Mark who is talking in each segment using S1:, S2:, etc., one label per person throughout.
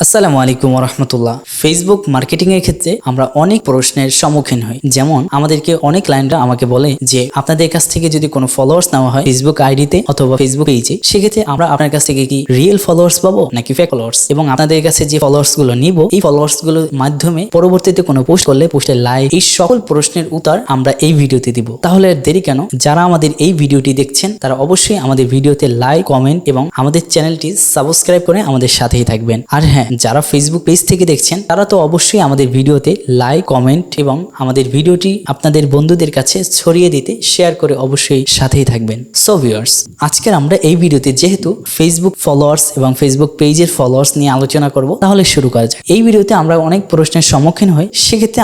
S1: আসসালামু আলাইকুম ওয়া রাহমাতুল্লাহ। ফেসবুক মার্কেটিং এর ক্ষেত্রে আমরা অনেক প্রশ্নের সম্মুখীন হই। যেমন আমাদেরকে অনেক ক্লায়েন্টরা আমাকে বলে যে আপনাদের কাছ থেকে যদি কোনো ফলোয়ার্স নেওয়া হয় ফেসবুক আইডিতে অথবা ফেসবুক পেজে, সেক্ষেত্রে আমরা আপনার কাছ থেকে কি রিয়েল ফলোয়ার্স পাবো নাকি ফেক ফলোয়ার্স, এবং আপনাদের কাছে যে ফলোয়ার্স গুলো নিব এই ফলোয়ার্স গুলোর মাধ্যমে পরবর্তীতে কোনো পোস্ট করলে পোস্টের লাইক, এই সকল প্রশ্নের উত্তর আমরা এই ভিডিওতে দিব। তাহলে আর দেরি কেন, যারা আমাদের এই ভিডিওটি দেখছেন তারা অবশ্যই আমাদের ভিডিওতে লাইক, কমেন্ট এবং আমাদের চ্যানেলটি সাবস্ক্রাইব করে আমাদের সাথেই থাকবেন। আর হ্যাঁ, যারা ফেসবুক পেজ থেকে দেখছেন তারা তো অবশ্যই আমাদের ভিডিওতে লাইক, কমেন্ট এবং আমাদের ভিডিওটি আপনাদের বন্ধুদের কাছে ছড়িয়ে দিতে শেয়ার করে অবশ্যই সাথেই থাকবেন। সো ভিউয়ার্স, আজকের আমরা এই ভিডিওতে যেহেতু ফেসবুক ফলোয়ার্স এবং ফেসবুক পেজের ফলোয়ার্স নিয়ে আলোচনা করব, তাহলে শুরু করা যায়। এই ভিডিওতে আমরা অনেক প্রশ্নের সম্মুখীন হই। সেক্ষেত্রে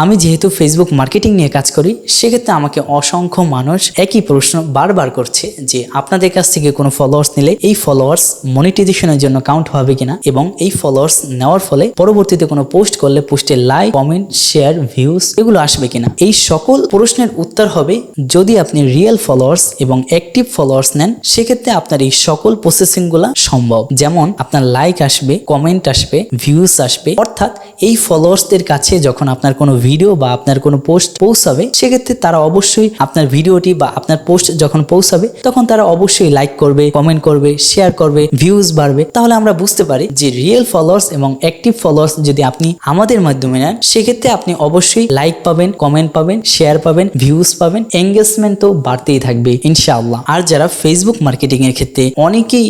S1: আমি যেহেতু ফেসবুক মার্কেটিং নিয়ে কাজ করি, সেক্ষেত্রে আমাকে অসংখ্য মানুষ একই প্রশ্ন বারবার করছে যে আপনাদের কাছ থেকে কোনো ফলোয়ার্স নিলে এই ফলোয়ার্স মনিটাইজেশনের জন্য কাউন্ট হবে কিনা, এবং এই ফলোয়ার্স নেওয়ার ফলে পরবর্তীতে কোনো পোস্ট করলে পোস্টের লাইক, কমেন্ট, শেয়ার, ভিউজ এগুলো আসবে কিনা। এই সকল প্রশ্নের উত্তর হবে যদি আপনি রিয়েল ফলোয়ার্স এবং অ্যাক্টিভ ফলোয়ার্স নেন, সেক্ষেত্রে আপনার এই সকল প্রসেসিং গুলা সম্ভব। যেমন আপনার লাইক আসবে, কমেন্ট আসবে, ভিউজ আসবে, অর্থাৎ এই ফলোয়ার্সদের কাছে যখন আপনার কোনো ভিডিও বা আপনার কোনো পোস্ট পৌঁছাবে, সেক্ষেত্রে তারা অবশ্যই আপনার ভিডিওটি বা আপনার পোস্ট যখন পৌঁছাবে তখন তারা অবশ্যই লাইক করবে, কমেন্ট করবে, শেয়ার করবে, ভিউজ বাড়বে। তাহলে আমরা বুঝতে পারি যে রিয়েল ফলোয়ার্স এবং অ্যাক্টিভ ফলোয়ার্স যদি আপনি আমাদের মাধ্যমে নেন, সেক্ষেত্রে আপনি অবশ্যই লাইক পাবেন, কমেন্ট পাবেন, শেয়ার পাবেন, ভিউজ পাবেন, এঙ্গেজমেন্ট তো বাড়তেই থাকবে ইনশাআল্লাহ। আর যারা ফেসবুক মার্কেটিং এর ক্ষেত্রে অনেকেই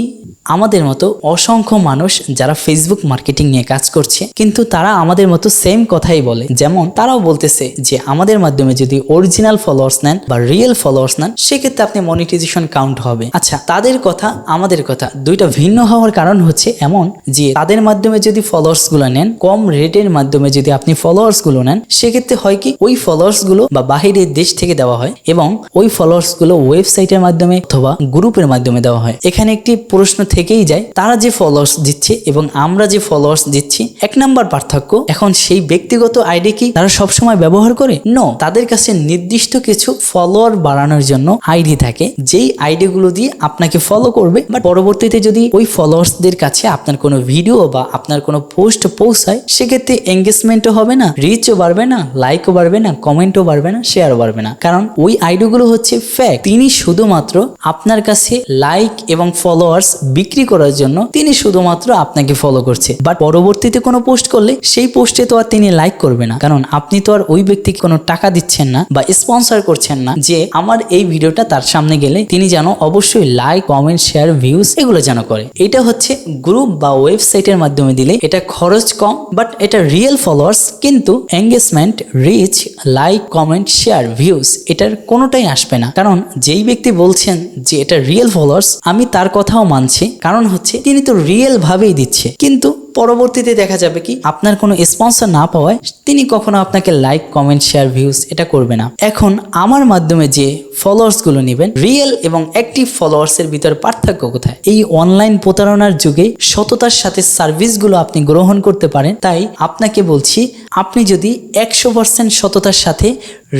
S1: আমাদের মতো অসংখ্য মানুষ যারা ফেসবুক মার্কেটিং নিয়ে কাজ করছে, কিন্তু তারা আমাদের মতো সেম কথাই বলে। যেমন তারাও বলতেছে যে আমাদের মাধ্যমে যদি অরিজিনাল ফলোয়ার্স নেন বা রিয়েল ফলোয়ার্স নেন, সেক্ষেত্রে আপনি মনিটাইজেশন কাউন্ট হবে। আচ্ছা, তাদের কথা আমাদের কথা দুইটা ভিন্ন হওয়ার কারণ হচ্ছে এমন যে তাদের মাধ্যমে যদি ফলোয়ার্স গুলো নেন, কম রেটের মাধ্যমে যদি আপনি ফলোয়ার্স গুলো নেন, সেক্ষেত্রে হয় কি ওই ফলোয়ার্স গুলো বা বাহিরের দেশ থেকে দেওয়া হয় এবং ওই ফলোয়ার্স গুলো ওয়েবসাইটের মাধ্যমে অথবা গ্রুপের মাধ্যমে দেওয়া হয়। এখানে একটি প্রশ্ন থেকেই যায়, তারা যে ফলোয়ার্স দিচ্ছে এবং আমরা যে ফলোয়ার্স দিচ্ছি, এক নাম্বার পার্থক্য এখন সেই ব্যক্তিগত আইডি কি তারা সবসময় ব্যবহার করে? নো, তাদের কাছে নির্দিষ্ট কিছু ফলোয়ার বাড়ানোর জন্য আইডি থাকে, যেই আইডি গুলো দিয়ে আপনাকে ফলো করবে, বাট পরবর্তীতে যদি ওই ফলোয়ার্সদের কাছে আপনার কোনো ভিডিও বা আপনার কোনো পোস্ট পৌঁছায়, সেক্ষেত্রে এঙ্গেজমেন্টও হবে না, রিচও বাড়বে না, লাইকও বাড়বে না, কমেন্টও বাড়বে না, শেয়ারও বাড়বে না, কারণ ওই আইডি গুলো হচ্ছে ফেক। তিনি শুধুমাত্র আপনার কাছে লাইক এবং ফলোয়ার্স বিক্রি করার জন্য তিনি শুধুমাত্র আপনাকে ফলো করছে, বাট পরবর্তীতে কোনো পোস্ট করলে সেই পোস্টে তো আর তিনি লাইক করবে না, কারণ আপনি তো আর ওই ব্যক্তিকে কোনো টাকা দিচ্ছেন না বা স্পন্সর করছেন না যে আমার এই ভিডিওটা তার সামনে গেলে তিনি যেন অবশ্যই লাইক, কমেন্ট, শেয়ার, ভিউজ এগুলো যেন করে। এটা হচ্ছে গ্রুপ বা ওয়েবসাইটের মাধ্যমে দিলে এটা খরচ কম, বাট এটা রিয়েল ফলোয়ার্স, কিন্তু engagement, reach, like, comment, share, views এটার কোনোটাই আসবে না। কারণ যেই ব্যক্তি বলছেন যে এটা রিয়েল ফলোয়ার্স, আমি তার কথাও মানছি, কারণ হচ্ছে তিনি তো রিয়েল ভাবেই দিচ্ছে, কিন্তু পরবর্তীতে দেখা যাবে কি আপনার কোনো স্পন্সর না পাওয়ায় তিনি কখনো আপনাকে লাইক, কমেন্ট, শেয়ার, ভিউজ এটা করবে না। এখন আমার মাধ্যমে যে ফলোয়ার্স গুলো নেবেন, রিয়েল এবং অ্যাক্টিভ ফলোয়ার্স এর ভিতর পার্থক্য কোথায়? এই অনলাইন প্রতারণার যুগে সততার সাথে সার্ভিস গুলো আপনি গ্রহণ করতে পারেন। তাই আপনাকে বলছি, আপনি যদি 100% সততার সাথে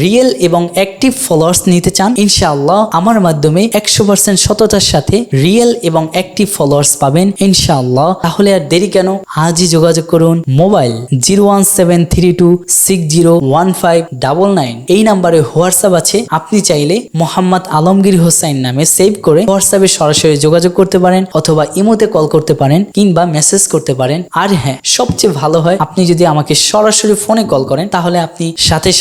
S1: রিয়েল এবং অ্যাক্টিভ ফলোয়ার্স নিতে চান, ইনশাআল্লাহ আমার মাধ্যমে 100% সততার সাথে রিয়েল এবং অ্যাক্টিভ ফলোয়ার্স পাবেন ইনশাআল্লাহ। তাহলে আর দেরি কেন, আজই যোগাযোগ করুন। মোবাইল 01732601599 এই নাম্বারে হোয়াটসঅ্যাপ আছে। আপনি চাইলে মোহাম্মদ আলমগীর হোসাইন নামে সেভ করে হোয়াটসঅ্যাপে সরাসরি যোগাযোগ করতে পারেন, অথবা ইমোতে কল করতে পারেন, কিংবা মেসেজ করতে পারেন। আর হ্যাঁ, সবচেয়ে ভালো হয় আপনি যদি আমাকে সরাসরি ফোনে কল করেন, তাহলে আপনি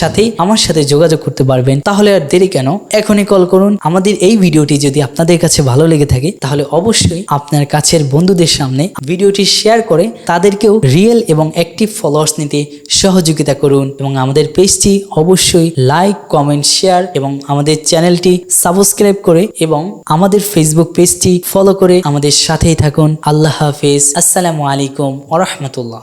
S1: সাথেই আমার সাথে যোগাযোগ করতে পারবেন। তাহলে আর দেরি কেন, এখনই কল করুন। আমাদের এই ভিডিওটি যদি আপনাদের কাছে ভালো লেগে থাকে, তাহলে অবশ্যই আপনার কাছের বন্ধুদের সামনে ভিডিওটি শেয়ার করে তাদেরকেও রিয়েল এবং অ্যাক্টিভ ফলোয়ার্স নিতে সহযোগিতা করুন, এবং আমাদের পেজটি অবশ্যই লাইক, কমেন্ট, শেয়ার এবং আমাদের চ্যানেলটি সাবস্ক্রাইব করে এবং আমাদের ফেসবুক পেজটি ফলো করে আমাদের সাথেই থাকুন। আল্লাহ হাফেজ। আসসালামু আলাইকুম ওয়া রাহমাতুল্লাহ।